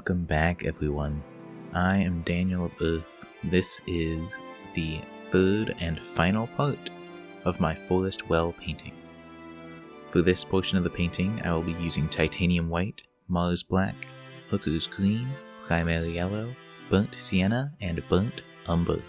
Welcome back, everyone. I am Daniel of Earth. This is the third and final part of my Forest Well painting. For this portion of the painting, I will be using Titanium White, Mars Black, Hooker's Green, Primary Yellow, Burnt Sienna, and Burnt Umber.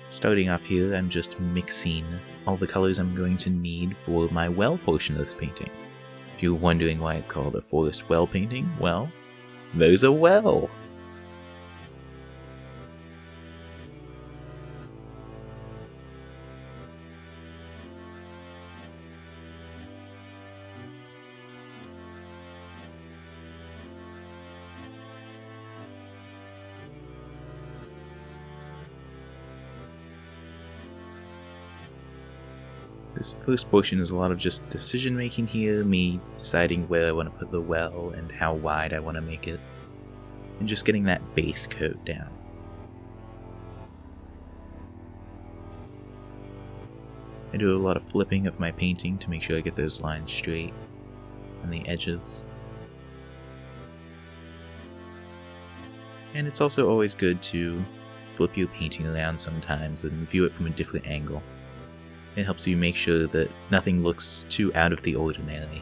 Starting off here, I'm just mixing all the colors I'm going to need for my well portion of this painting. If you're wondering why it's called a Forest Well painting, well, there's a well! This first portion is a lot of just decision making here, me deciding where I want to put the well and how wide I want to make it, and just getting that base coat down. I do a lot of flipping of my painting to make sure I get those lines straight on the edges. And it's also always good to flip your painting around sometimes and view it from a different angle. It helps you make sure that nothing looks too out of the ordinary.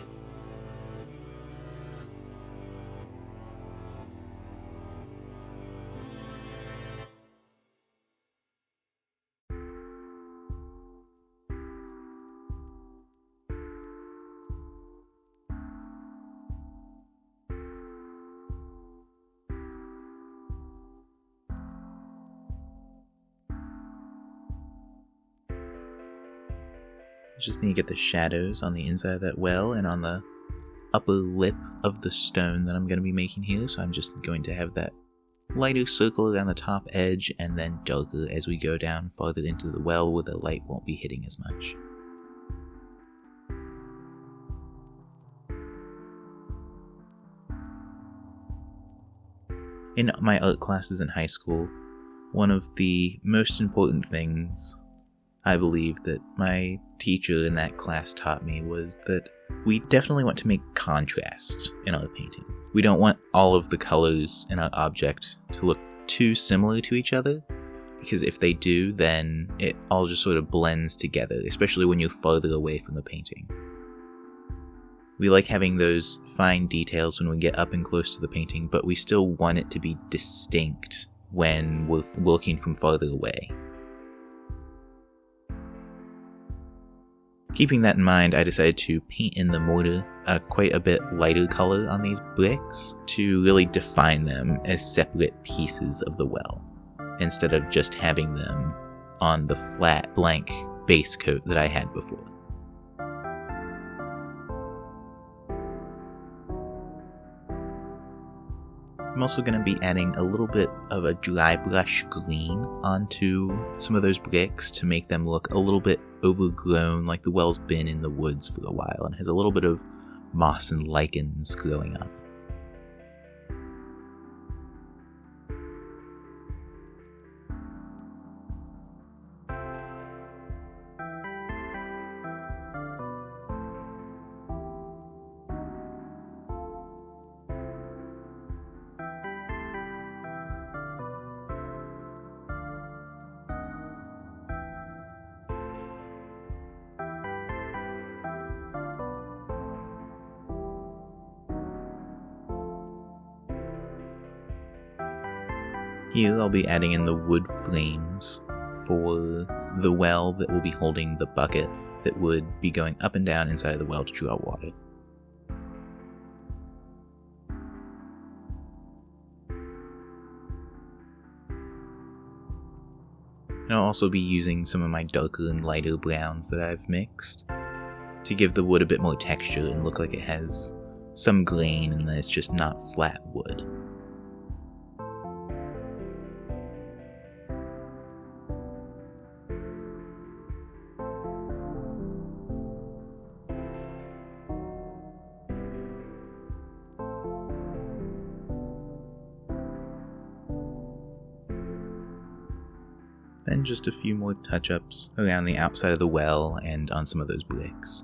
Just need to get the shadows on the inside of that well and on the upper lip of the stone that I'm going to be making here, so I'm just going to have that lighter circle around the top edge and then darker as we go down farther into the well where the light won't be hitting as much. In my art classes in high school, one of the most important things I believe that my teacher in that class taught me was that we definitely want to make contrast in our paintings. We don't want all of the colors in our object to look too similar to each other, because if they do, then it all just sort of blends together, especially when you're farther away from the painting. We like having those fine details when we get up and close to the painting, but we still want it to be distinct when we're looking from farther away. Keeping that in mind, I decided to paint in the mortar quite a bit lighter color on these bricks to really define them as separate pieces of the well, instead of just having them on the flat, blank base coat that I had before. I'm also going to be adding a little bit of a dry brush green onto some of those bricks to make them look a little bit overgrown, like the well's been in the woods for a while and has a little bit of moss and lichens growing up. Here I'll be adding in the wood frames for the well that will be holding the bucket that would be going up and down inside of the well to draw water. And I'll also be using some of my darker and lighter browns that I've mixed to give the wood a bit more texture and look like it has some grain and that it's just not flat wood. Then just a few more touch-ups around the outside of the well and on some of those bricks.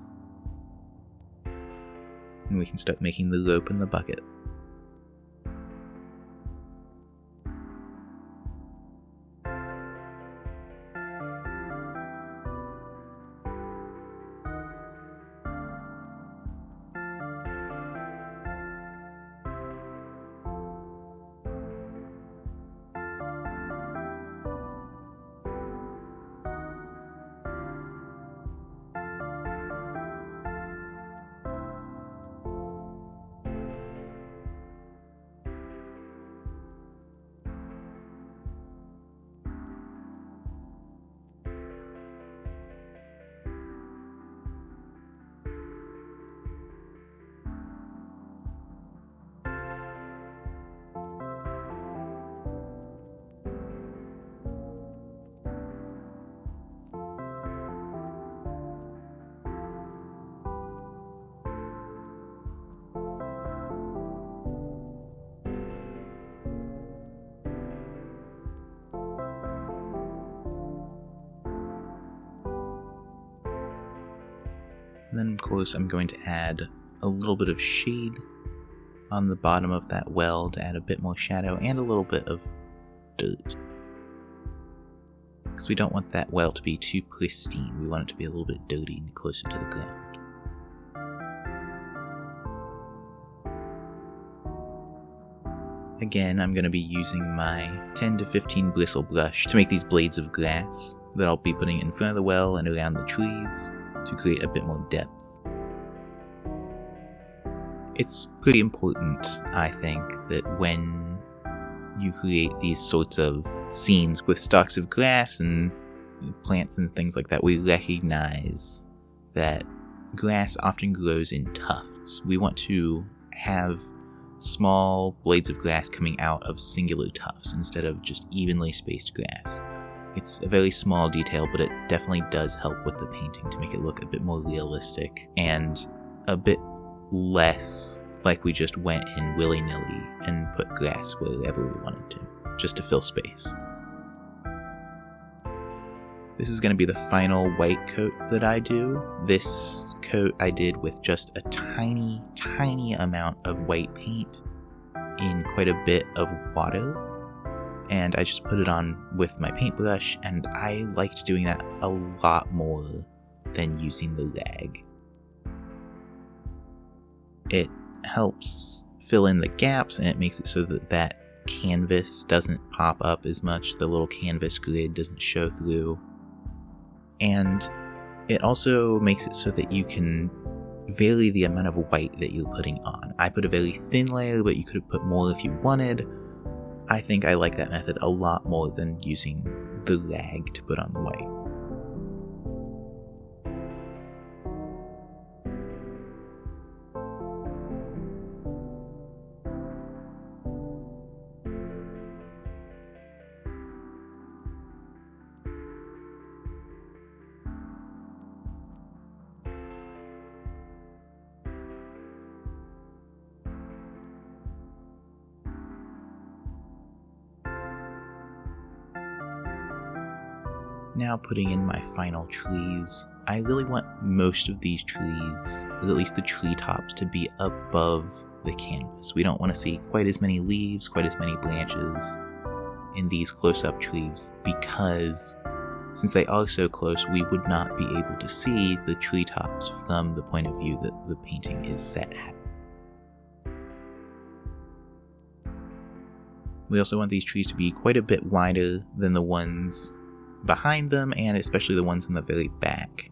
and we can start making the rope and the bucket. And then, of course, I'm going to add a little bit of shade on the bottom of that well to add a bit more shadow and a little bit of dirt. Because we don't want that well to be too pristine. We want it to be a little bit dirty and closer to the ground. Again, I'm going to be using my 10 to 15 bristle brush to make these blades of grass that I'll be putting in front of the well and around the trees to create a bit more depth. It's pretty important, I think, that when you create these sorts of scenes with stalks of grass and plants and things like that, we recognize that grass often grows in tufts. We want to have small blades of grass coming out of singular tufts instead of just evenly spaced grass. It's a very small detail, but it definitely does help with the painting to make it look a bit more realistic and a bit less like we just went in willy-nilly and put grass wherever we wanted to, just to fill space. This is going to be the final white coat that I do. This coat I did with just a tiny, tiny amount of white paint in quite a bit of water. And I just put it on with my paintbrush, and I liked doing that a lot more than using the rag. It helps fill in the gaps, and it makes it so that that canvas doesn't pop up as much, the little canvas grid doesn't show through. And it also makes it so that you can vary the amount of white that you're putting on. I put a very thin layer, but you could have put more if you wanted. I think I like that method a lot more than using the rag to put on the white. Now putting in my final trees, I really want most of these trees, or at least the treetops, to be above the canvas. We don't want to see quite as many leaves, quite as many branches in these close-up trees, because since they are so close, we would not be able to see the treetops from the point of view that the painting is set at. We also want these trees to be quite a bit wider than the ones behind them, and especially the ones in the very back.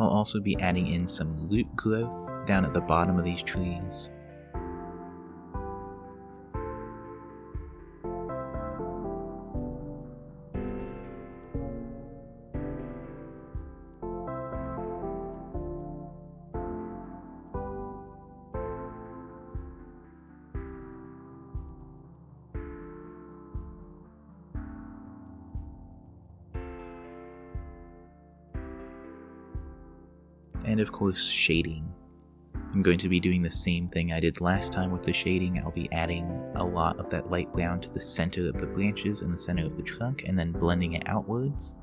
I'll also be adding in some root growth down at the bottom of these trees. And of course, shading. I'm going to be doing the same thing I did last time with the shading. I'll be adding a lot of that light brown to the center of the branches and the center of the trunk, and then blending it outwards.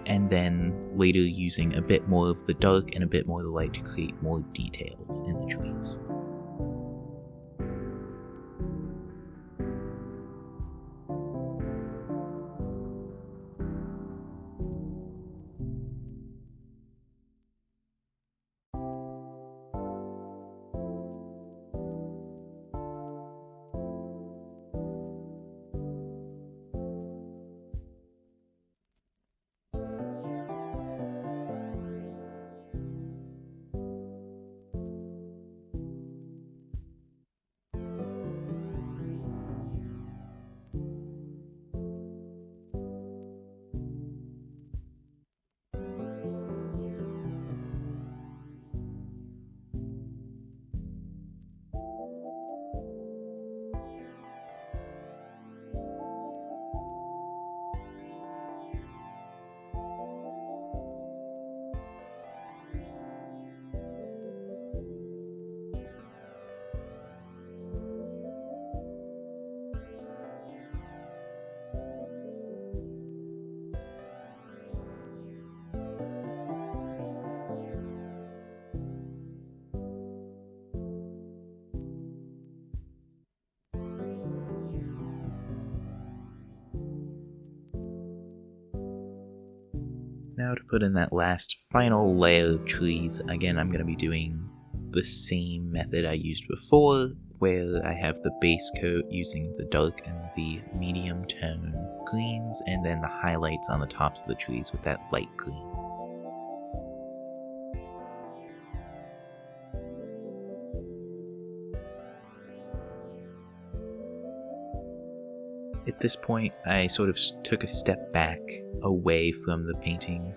And then later using a bit more of the dark and a bit more of the light to create more details in the trees. Now to put in that last final layer of trees, again I'm going to be doing the same method I used before, where I have the base coat using the dark and the medium tone greens, and then the highlights on the tops of the trees with that light green. At this point, I sort of took a step back away from the painting,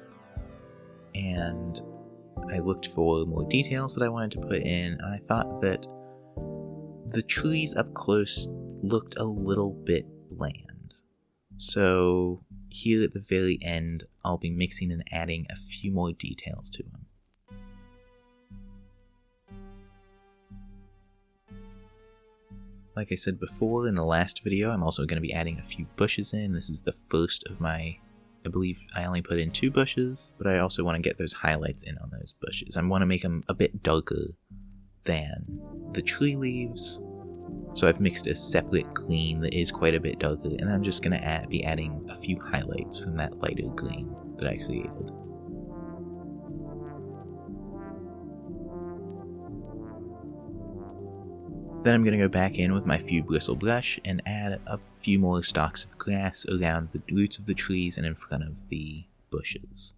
and I looked for more details that I wanted to put in, and I thought that the trees up close looked a little bit bland. So here at the very end, I'll be mixing and adding a few more details to them. Like I said before in the last video, I'm also going to be adding a few bushes in. This is the first of my, I believe I only put in 2 bushes, but I also want to get those highlights in on those bushes. I want to make them a bit darker than the tree leaves. So I've mixed a separate green that is quite a bit darker, and I'm just going to be adding a few highlights from that lighter green that I created. Then I'm going to go back in with my few bristle brush and add a few more stalks of grass around the roots of the trees and in front of the bushes.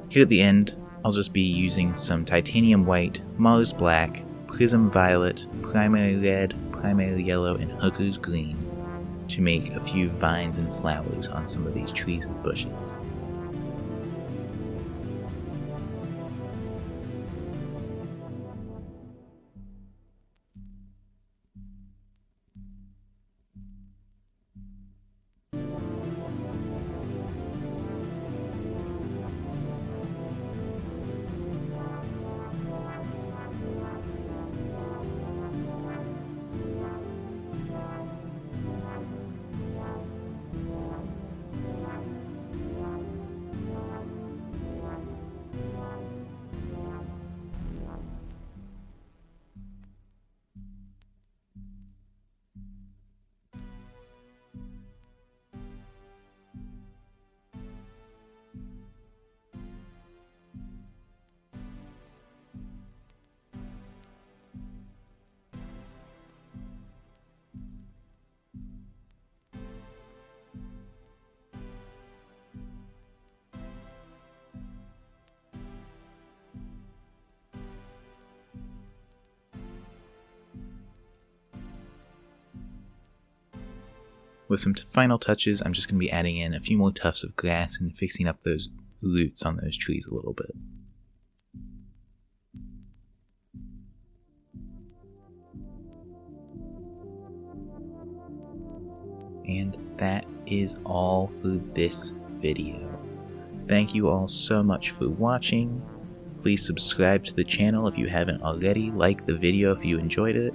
Here at the end, I'll just be using some titanium white, Mars black, prism violet, primary red, primary yellow, and hooker's green to make a few vines and flowers on some of these trees and bushes. With some final touches, I'm just going to be adding in a few more tufts of grass and fixing up those roots on those trees a little bit. And that is all for this video. Thank you all so much for watching. Please subscribe to the channel if you haven't already, like the video if you enjoyed it,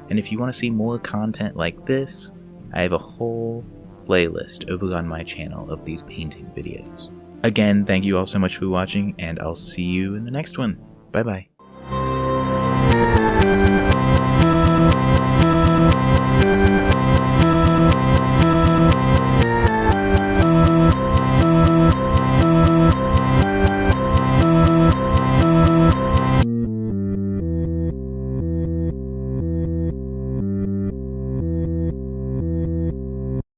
and if you want to see more content like this, I have a whole playlist over on my channel of these painting videos. Again, thank you all so much for watching, and I'll see you in the next one. Bye bye.